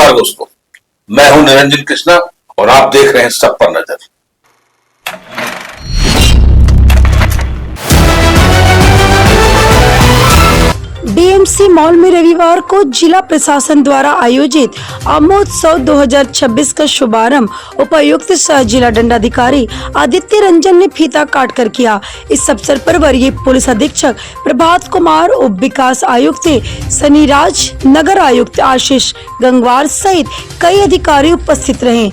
नमस्कार दोस्तों, मैं हूं निरंजन कृष्णा और आप देख रहे हैं सब पर नजर। डीएमसी मॉल में रविवार को जिला प्रशासन द्वारा आयोजित आमोत्सव 2026 का शुभारंभ उपायुक्त सह जिला दंडाधिकारी आदित्य रंजन ने फीता काटकर किया। इस अवसर पर वरीय पुलिस अधीक्षक प्रभात कुमार, उप विकास आयुक्त सनीराज, नगर आयुक्त आशीष गंगवार सहित कई अधिकारी उपस्थित रहे।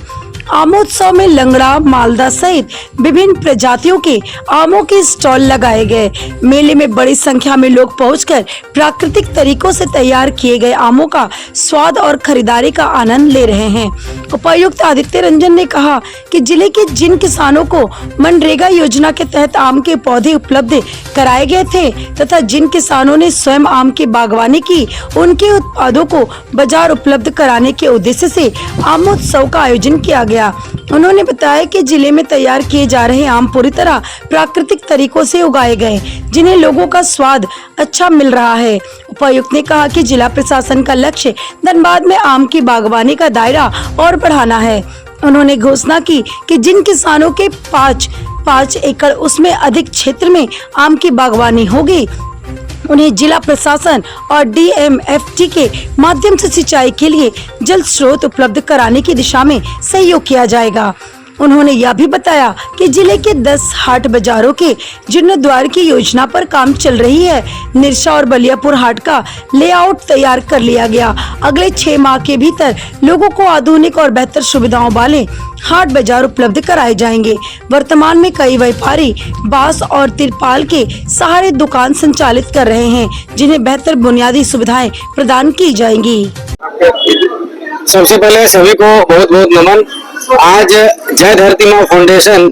आमोत्सव में लंगड़ा, मालदा सहित विभिन्न प्रजातियों के आमों के स्टॉल लगाए गए। मेले में बड़ी संख्या में लोग पहुंचकर प्राकृतिक तरीकों से तैयार किए गए आमों का स्वाद और खरीदारी का आनंद ले रहे हैं। उपायुक्त आदित्य रंजन ने कहा कि जिले के जिन किसानों को मनरेगा योजना के तहत आम के पौधे उपलब्ध कराए गए थे तथा जिन किसानों ने स्वयं आम की बागवानी की, उनके उत्पादों को बाजार उपलब्ध कराने के उद्देश्य से आमोत्सव का आयोजन किया गया। उन्होंने बताया कि जिले में तैयार किए जा रहे आम पूरी तरह प्राकृतिक तरीकों से उगाए गए, जिन्हें लोगों का स्वाद अच्छा मिल रहा है। उपायुक्त ने कहा कि जिला प्रशासन का लक्ष्य धनबाद में आम की बागवानी का दायरा और बढ़ाना है। उन्होंने घोषणा की कि जिन किसानों के 5 एकड़ उसमें अधिक क्षेत्र में आम की बागवानी होगी, उन्हें जिला प्रशासन और डीएमएफटी के माध्यम से सिंचाई के लिए जल स्रोत उपलब्ध कराने की दिशा में सहयोग किया जाएगा। उन्होंने यह भी बताया कि जिले के 10 हाट बाजारों के जीर्णोद्धार की योजना पर काम चल रही है। निरसा और बलियापुर हाट का लेआउट तैयार कर लिया गया। अगले 6 माह के भीतर लोगों को आधुनिक और बेहतर सुविधाओं वाले हाट बाजार उपलब्ध कराए जाएंगे। वर्तमान में कई व्यापारी बांस और तिरपाल के सहारे दुकान संचालित कर रहे हैं, जिन्हें बेहतर बुनियादी सुविधाएं प्रदान की जाएंगी। सबसे पहले सभी को बहुत बहुत नमन। आज जय धरती माँ फाउंडेशन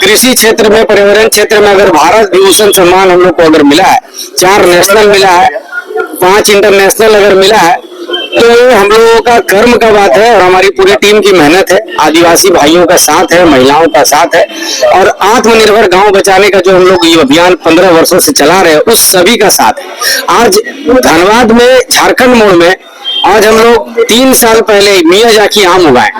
कृषि क्षेत्र में, पर्यावरण क्षेत्र में अगर भारत विभूषण सम्मान हम लोग को अगर मिला है, 4 नेशनल मिला है, 5 इंटरनेशनल अगर मिला है, तो ये हम लोगों का कर्म का बात है और हमारी पूरी टीम की मेहनत है। आदिवासी भाइयों का साथ है, महिलाओं का साथ है और आत्मनिर्भर गांव बचाने का जो हम लोग ये अभियान 15 वर्षों से चला रहे हैं, उस सभी का साथ है। आज धनबाद में, झारखंड मोड़ में आज हम लोग 3 साल पहले मियाजाकी आम उगाए।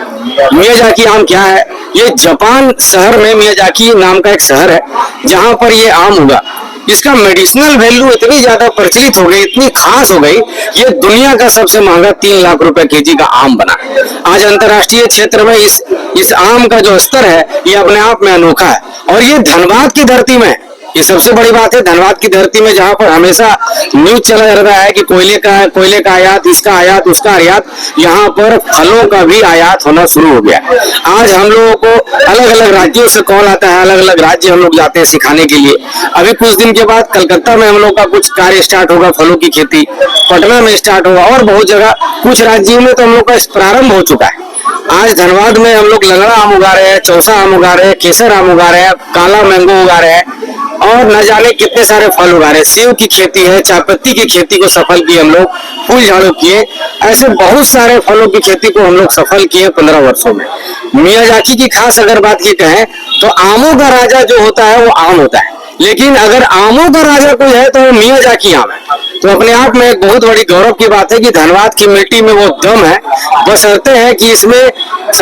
मियाजाकी आम क्या है? ये जापान शहर में मियाजाकी नाम का एक शहर है, जहां पर ये आम उगा। इसका मेडिसिनल वैल्यू इतनी ज्यादा प्रचलित हो गई, इतनी खास हो गई, ये दुनिया का सबसे महंगा 3 लाख रुपए केजी का आम बना। आज अंतर्राष्ट्रीय क्षेत्र में इस आम का जो स्तर है, ये अपने आप में अनोखा है। और ये धनबाद की धरती में, ये सबसे बड़ी बात है, धनबाद की धरती में जहां पर हमेशा न्यूज चला जा रहा है कि कोयले का आयात, इसका आयात, उसका आयात, यहाँ पर फलों का भी आयात होना शुरू हो गया। आज हम लोगों को अलग अलग राज्यों से कॉल आता है, अलग अलग राज्य हम लोग जाते हैं सिखाने के लिए। अभी कुछ दिन के बाद कलकत्ता में हम लोग का कुछ कार्य स्टार्ट होगा, फलों की खेती पटना में स्टार्ट होगा और बहुत जगह, कुछ राज्यों में तो हम लोग का प्रारंभ हो चुका है। आज धनबाद में हम लोग लंगड़ा आम उगा रहे हैं, चौसा आम उगा रहे हैं, केसर आम उगा रहे हैं, काला मैंगो उगा रहे हैं और न जाने कितने सारे फल उगा रहे हैं। सेब की खेती है, चायपत्ती की खेती को सफल किए हम लोग, फूल झाड़ू किए, ऐसे बहुत सारे फलों की खेती को हम लोग सफल किए 15 वर्षों में। मियाजाकी की खास अगर बात ये कहें तो आमों का राजा जो होता है वो आम होता है, लेकिन अगर आमों का राजा कोई है तो वो मियाजाकी आम है। तो अपने आप में एक बहुत बड़ी गौरव की बात है कि धनबाद की मिट्टी में वो दम है। बशर्ते है कि इसमें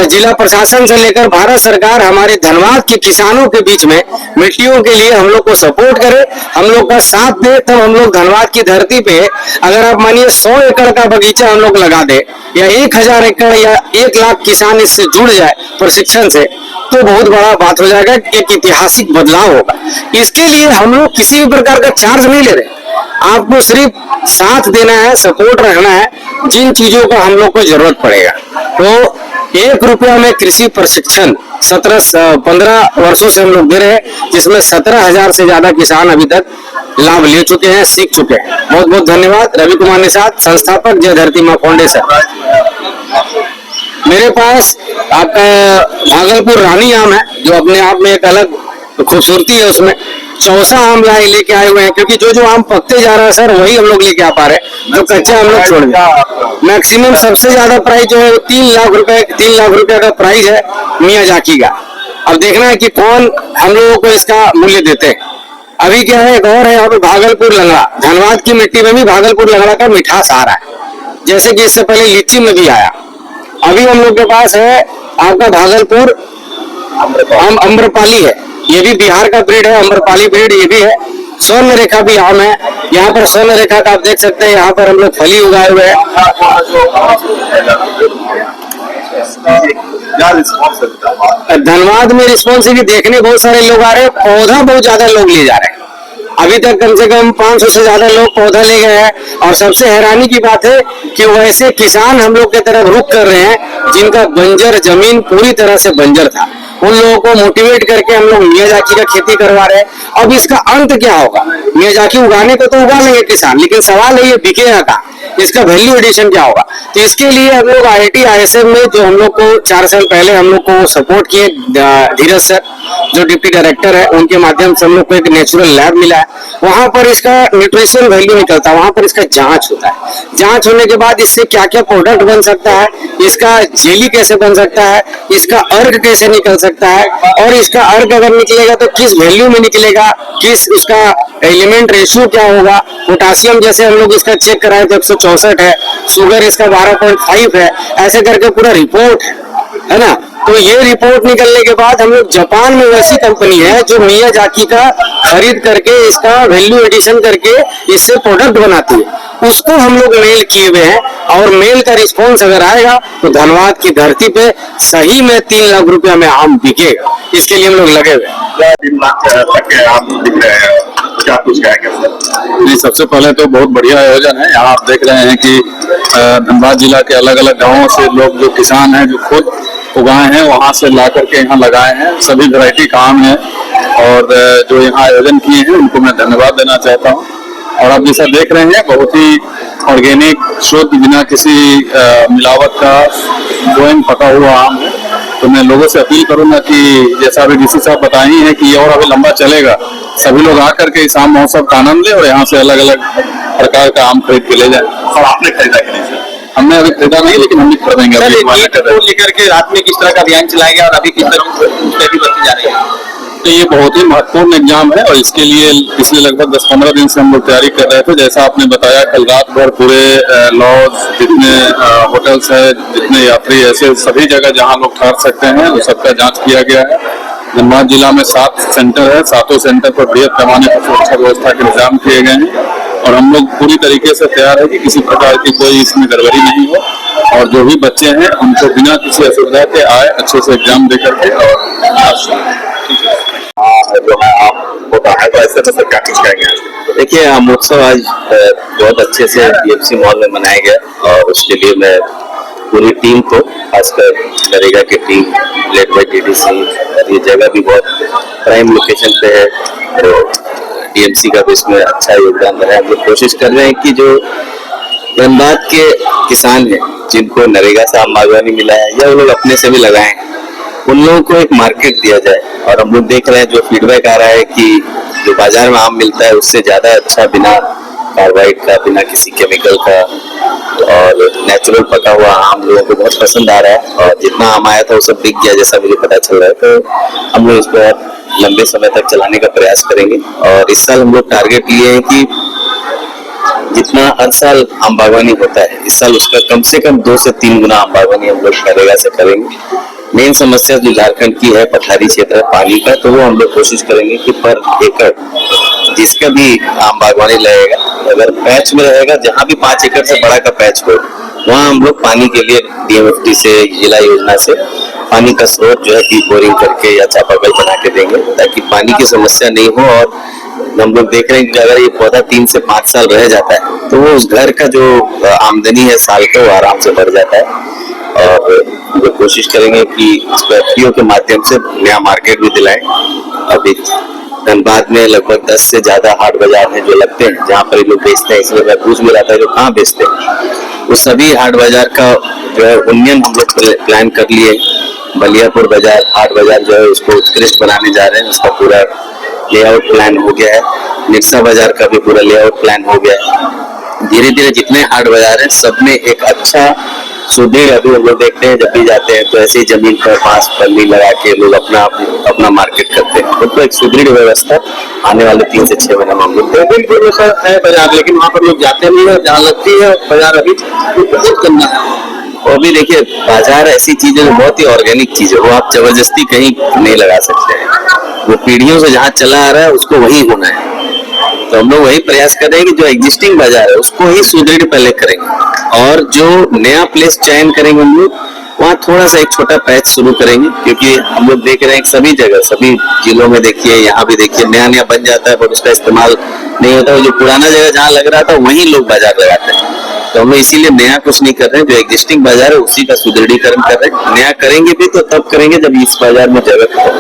जिला प्रशासन से लेकर भारत सरकार हमारे धनबाद के किसानों के बीच में मिट्टियों के लिए हम लोग को सपोर्ट करे, हम लोग का साथ दे, तब हम लोग धनबाद की धरती पे अगर आप मानिए 100 एकड़ का बगीचा हम लोग लगा दे या 1000 एकड़ या 1 लाख किसान इससे जुड़ जाए प्रशिक्षण से, तो बहुत बड़ा बात हो जाएगा, एक ऐतिहासिक बदलाव होगा। इसके लिए हम लोग किसी भी प्रकार का चार्ज नहीं ले रहे, आपको सिर्फ साथ देना है, सपोर्ट रखना है। जिन चीजों का हम लोग को जरूरत पड़ेगा, तो 1 रुपया में कृषि प्रशिक्षण 15 वर्षों से हम लोग दे रहे हैं, जिसमें 17,000 से ज्यादा किसान अभी तक लाभ ले चुके हैं, सीख चुके हैं। बहुत बहुत धन्यवाद। रवि कुमार निषाद, संस्थापक जय धरती माँ फाउंडेशन। मेरे पास आपका भागलपुर रानी आम है, जो अपने आप में एक अलग खूबसूरती है। उसमें चौसा आम लेके आए हुए हैं, क्योंकि जो आम पकते जा रहा है सर, वही हम लोग लेके आ पा रहे हैं, जो कच्चा हम लोग छोड़ दिया। मैक्सिमम सबसे ज्यादा प्राइस जो है 3 लाख रुपए का प्राइस है मियाजाकी का। अब देखना है कि कौन हम लोगों को इसका मूल्य देते हैं। अभी क्या है, एक और है यहाँ पे भागलपुर लंगड़ा। धनबाद की मिट्टी में भी भागलपुर लंगड़ा का मिठास आ रहा है, जैसे कि इससे पहले लीची में भी आया। अभी हम लोग के पास है आपका भागलपुर अम्रपाली है, ये भी बिहार का ब्रीड है, अम्रपाली ब्रीड ये भी है। स्वर्ण रेखा भी आम है, यहाँ पर स्वर्ण रेखा का आप देख सकते हैं, यहाँ पर हम लोग फली उगाए हुए हैं। धनबाद में रिस्पॉन्स भी देखने बहुत सारे लोग आ रहे हैं, पौधा बहुत ज्यादा लोग ले जा रहे हैं। अभी तक कम से कम 500 से ज्यादा लोग पौधा ले गए हैं। और सबसे हैरानी की बात है कि वैसे किसान हम लोग की तरफ रुख कर रहे हैं जिनका बंजर जमीन पूरी तरह से बंजर था, उन लोगों को मोटिवेट करके हम लोग मियाजाकी का खेती करवा रहे हैं। अब इसका अंत क्या होगा? मियाजाकी उगाने को तो उगा लेंगे किसान, लेकिन सवाल है ये बिकेगा कहाँ, इसका वैल्यू एडिशन क्या होगा? तो इसके लिए हम लोग IIT ISM में जो हम लोग को 4 साल पहले हम लोग को सपोर्ट किए, धीरज सर जो डिप्टी डायरेक्टर है, उनके माध्यम से हम लोग को एक नेचुरल लैब मिला है। वहां पर इसका न्यूट्रिशन वैल्यू निकलता है, वहां पर इसका जांच होता है। जांच होने के बाद इससे क्या क्या प्रोडक्ट बन सकता है, इसका जेली कैसे बन सकता है, इसका अर्क कैसे निकल सकता है, और इसका अर्क अगर निकलेगा तो किस वैल्यू में निकलेगा, किस उसका एलिमेंट रेशियो क्या होगा। पोटासियम जैसे हम लोग इसका चेक कराए तो 164 है, शुगर इसका 12.5 है, ऐसे करके पूरा रिपोर्ट है ना। तो ये रिपोर्ट निकलने के बाद हम लोग जापान में वैसी कंपनी है जो मियाजाकी का खरीद करके इसका वैल्यू एडिशन करके इससे प्रोडक्ट बनाती है, उसको हम लोग मेल किए हुए हैं। और मेल का रिस्पॉन्स अगर आएगा तो धनबाद की धरती पे सही में 3 लाख रुपया में आम बिकेगा, इसके लिए हम लोग लगे हुए हैं। 3 लाख तक के आम दिख रहे हैं, क्या कुछ कहेंगे? जी, सबसे पहले तो बहुत बढ़िया आयोजन है। यहाँ आप देख रहे हैं कि धनबाद जिला के अलग अलग गांवों से लोग जो किसान हैं जो खुद उगाए हैं वहाँ से ला करके यहाँ लगाए हैं, सभी वैरायटी का आम है। और जो यहाँ आयोजन किए हैं उनको मैं धन्यवाद देना चाहता हूँ। और आप जैसा देख रहे हैं बहुत ही ऑर्गेनिक, शुद्ध, बिना किसी मिलावट का स्वयं पका हुआ आम है। तो मैं लोगों से अपील करूंगा कि जैसा अभी डीसी साहब बताए हैं कि ये और अभी लंबा चलेगा, सभी लोग आकर के इस आम महोत्सव का आनंद लें और यहाँ से अलग अलग प्रकार का आम खरीद के ले जाए। और आपने खरीदा कि नहीं? हमने अभी खरीदा नहीं, लेकिन हम भी खरीदेंगे। लेकर के रात में किस तरह का अभियान चलाया गया और अभी किस तरह बढ़ती जा रही है? तो ये बहुत ही महत्वपूर्ण एग्जाम है और इसके लिए पिछले लगभग 10-15 दिन से हम लोग तैयारी कर रहे थे। जैसा आपने बताया, कल रात भर पूरे लॉज, जितने होटल्स है, जितने यात्री, ऐसे सभी जगह जहां लोग ठहर सकते हैं वो सबका जांच किया गया है। धनबाद जिला में 7 सेंटर है, 7 सेंटर पर बृहद पैमाने पर सुरक्षा व्यवस्था के इंतजाम किए गए हैं और हम लोग पूरी तरीके से तैयार है कि किसी प्रकार की कोई इसमें गड़बड़ी नहीं हो। और जो भी बच्चे हैं उनको बिना किसी असुविधा के आए, अच्छे से एग्जाम दे करके और जो है आप होता है, तो ऐसे में क्या कुछ कहेंगे? देखिए, आम उत्सव आज बहुत अच्छे से DMC मॉल में मनाया गया और उसके लिए मैं पूरी टीम को, खासकर नरेगा की टीम लेड बाय DDC, और ये जगह भी बहुत प्राइम लोकेशन पे है, तो DMC का भी इसमें अच्छा योगदान रहा है। हम लोग कोशिश कर रहे हैं कि जो धनबाद के किसान हैं जिनको नरेगा से आम बागवानी मिला है या वो लोग अपने से भी लगाए, उन लोगों को एक मार्केट दिया जाए। और हम लोग देख रहे हैं जो फीडबैक आ रहा है कि जो बाजार में आम मिलता है उससे ज्यादा अच्छा, बिना कार्बाइड का, बिना किसी केमिकल का और नेचुरल पका हुआ आम लोगों को बहुत पसंद आ रहा है। और जितना आम आया था वो सब बिक गया, जैसा मुझे पता चल रहा है। तो हम लोग इसको और लंबे समय तक चलाने का प्रयास करेंगे। और इस साल हम लोग टारगेट लिए हैं कि जितना हर साल आम बागवानी होता है, इस साल उसका कम से कम 2 से 3 गुना आम बागवानी हम लोग नरेगा से करेंगे। मेन समस्या जो झारखंड की है, पठारी क्षेत्र है पानी का, तो वो हम लोग कोशिश करेंगे कि पर एकड़ जिसका भी आम बागवानी लगेगा, अगर पैच में रहेगा, जहाँ भी 5 एकड़ से बड़ा का पैच हो, वहाँ हम लोग पानी के लिए DMFT से, जिला योजना से पानी का स्रोत जो है डीप बोरिंग करके या चापाकल बना के देंगे, ताकि पानी की समस्या नहीं हो। और हम लोग देख रहे हैं कि अगर ये पौधा 3 से 5 साल रह जाता है तो वो उस घर का जो आमदनी है साल का, वो आराम से बढ़ जाता है। और वो कोशिश करेंगे कि FPO के माध्यम से नया मार्केट भी दिलाएं। अभी धनबाद में लगभग 10 से ज्यादा हाट बाजार हैं जो लगते हैं, जहाँ पर लोग बेचते हैं। इसलिए मैं पूछ भी रहा था जो कहाँ बेचते हैं, वो सभी हाट बाजार का जो है उन्नयन हम लोग प्लान कर लिए। बलियापुर बाजार, हाट बाजार जो है उसको उत्कृष्ट बनाने जा रहे हैं, उसका पूरा लेआउट प्लान हो गया है। निरसा बाजार का भी पूरा लेआउट प्लान हो गया है। धीरे धीरे जितने हाट बाजार हैं सब में एक अच्छा सुदृढ़, अभी हम लोग देखते हैं जब भी जाते हैं तो ऐसे ही जमीन पर बांस पल्ली लगा के लोग अपना मार्केट करते हैं। तो एक सुदृढ़ व्यवस्था आने वाले 3 से 6 महीने में हम लोग बिल्कुल है बाजार, लेकिन वहाँ पर लोग जाते नहीं है, जहाँ लगती है बाजार अभी करना है। वो भी देखिए, बाजार ऐसी चीज है जो बहुत ही ऑर्गेनिक चीज है, वो आप जबरदस्ती कहीं नहीं लगा सकते हैं। वो पीढ़ियों से जहाँ चला आ रहा है उसको वही होना है। तो हम लोग वही प्रयास कर रहे हैं कि जो एग्जिस्टिंग बाजार है उसको ही सुदृढ़ पहले करेंगे, और जो नया प्लेस चयन करेंगे हम लोग वहाँ थोड़ा सा एक छोटा पैच शुरू करेंगे, क्योंकि हम लोग देख रहे हैं कि सभी जगह, सभी जिलों में देखिए, यहाँ भी देखिए, नया नया बन जाता है पर उसका इस्तेमाल नहीं होता। जो पुराना जगह जहाँ लग रहा था वहीं लोग बाजार लगाते हैं। तो हम लोग इसीलिए नया कुछ नहीं कर रहे हैं, जो एग्जिस्टिंग बाजार है उसी का सुदृढ़ीकरण कर रहे हैं। नया करेंगे भी तो तब करेंगे जब इस बाजार में जगह हो।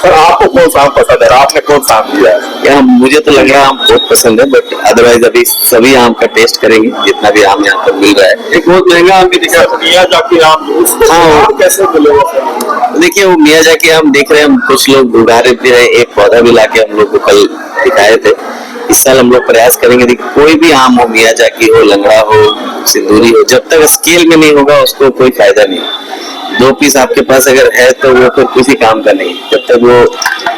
सर आपको कौन सा आम पसंद है, आपने कौन सा आम लिया है? यहाँ मुझे तो लग रहा है आम बहुत पसंद है, बट अदरवाइज अभी सभी आम का टेस्ट करेंगे, जितना भी आम यहाँ पर मिल रहा है। एक बहुत महंगा आम भी दिखा, मियाजाकी आम, हाँ, कैसे मिलेगा? देखिए वो मियाजाकी आम देख रहे हैं हम, कुछ लोग उगा रहे भी है, एक पौधा भी लाके हम लोग को कल दिखाए थे। इस साल हम लोग प्रयास करेंगे, देखिए कोई भी आम हो, मियाजाकी हो, लंगड़ा हो, सिंदूरी हो, जब तक स्केल में नहीं होगा उसको कोई फायदा नहीं। 2 पीस आपके पास अगर है तो वो फिर किसी काम का नहीं, जब तक वो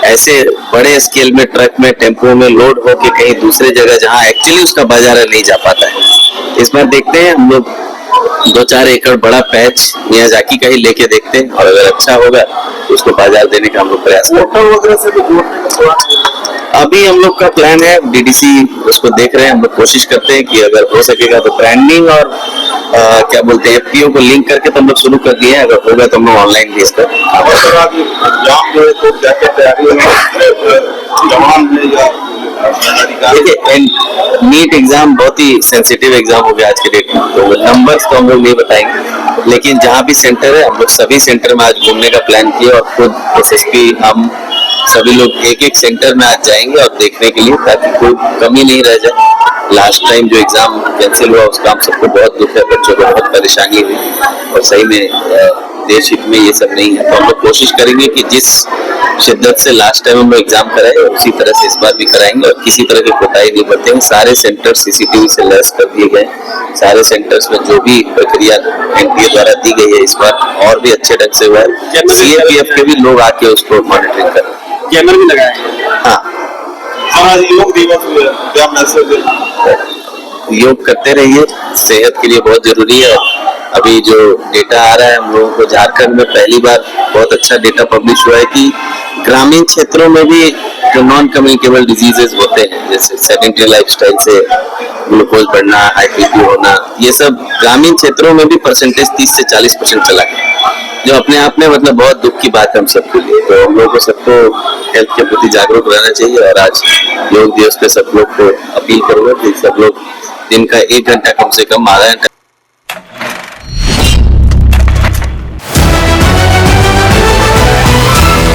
ऐसे बड़े स्केल में ट्रक में टेम्पो में लोड होके कहीं दूसरे जगह जहाँ एक्चुअली उसका बाजार है नहीं जा पाता है। इस बार देखते हैं हम लोग 2-4 एकड़ बड़ा पैच मियाजाकी का ही लेके देखते हैं, और अगर अच्छा होगा तो उसको बाजार देने का हम लोग प्रयास करेंगे। अभी हम लोग का प्लान है, डीडीसी उसको देख रहे हैं, हम लोग कोशिश करते हैं कि अगर हो सकेगा तो ब्रांडिंग और क्या बोलते हैं एफपीओ को लिंक करके तो हम लोग शुरू कर दिए हैं, अगर होगा तो हम लोग ऑनलाइन भी इसका देखिए। नीट एग्जाम बहुत ही सेंसिटिव एग्जाम हो गया आज के डेट में, तो नंबर्स तो हम लोग नहीं बताएंगे, लेकिन जहाँ भी सेंटर है हम लोग सभी सेंटर में आज घूमने का प्लान किए, और खुद एसएसपी हम सभी लोग एक एक सेंटर में आज जाएंगे और देखने के लिए, ताकि कोई कमी नहीं रह जाए। लास्ट टाइम जो एग्जाम कैंसिल हुआ उसका हम सबको बहुत दुख है, बच्चों को बहुत परेशानी हुई, और सही में देश हित में ये सब नहीं है। तो हम लोग कोशिश करेंगे कि जिस शिद्दत से लास्ट टाइम हम लोग एग्जाम कराए उसी तरह से इस बार भी कराएंगे, और किसी तरह की कोताही नहीं बरतेंगे। सारे सेंटर सीसीटीवी से लैस कर दिए गए, सारे सेंटर्स में जो भी प्रक्रिया एनटीए द्वारा दी गई है इस बार और भी अच्छे ढंग से हुआ है। सीएपीएफ के भी लोग आके उसको मॉनिटरिंग कर रहे हैं, कैमरे भी लगाए। हाँ, योग करते रहिए, सेहत के लिए बहुत जरूरी है। अभी जो डेटा आ रहा है हम लोगों को, झारखंड में पहली बार बहुत अच्छा डेटा पब्लिश हुआ है कि ग्रामीण क्षेत्रों में भी जो नॉन कम्युनिकेबल डिजीजेस होते हैं, जैसे सेडेंटरी लाइफस्टाइल से ग्लूकोज बढ़ना, हाई बीपी होना, ये सब ग्रामीण क्षेत्रों में भी परसेंटेज 30 से 40% चला गया, जो अपने आप में मतलब बहुत दुख की बात है हम सबके लिए। तो हम लोगों को सबको हेल्थ के प्रति जागरूक रहना चाहिए, और आज योग दिवस पे सब लोग को अपील करूंगा कि सब लोग दिन का 1 घंटा कम से कम, आधा घंटा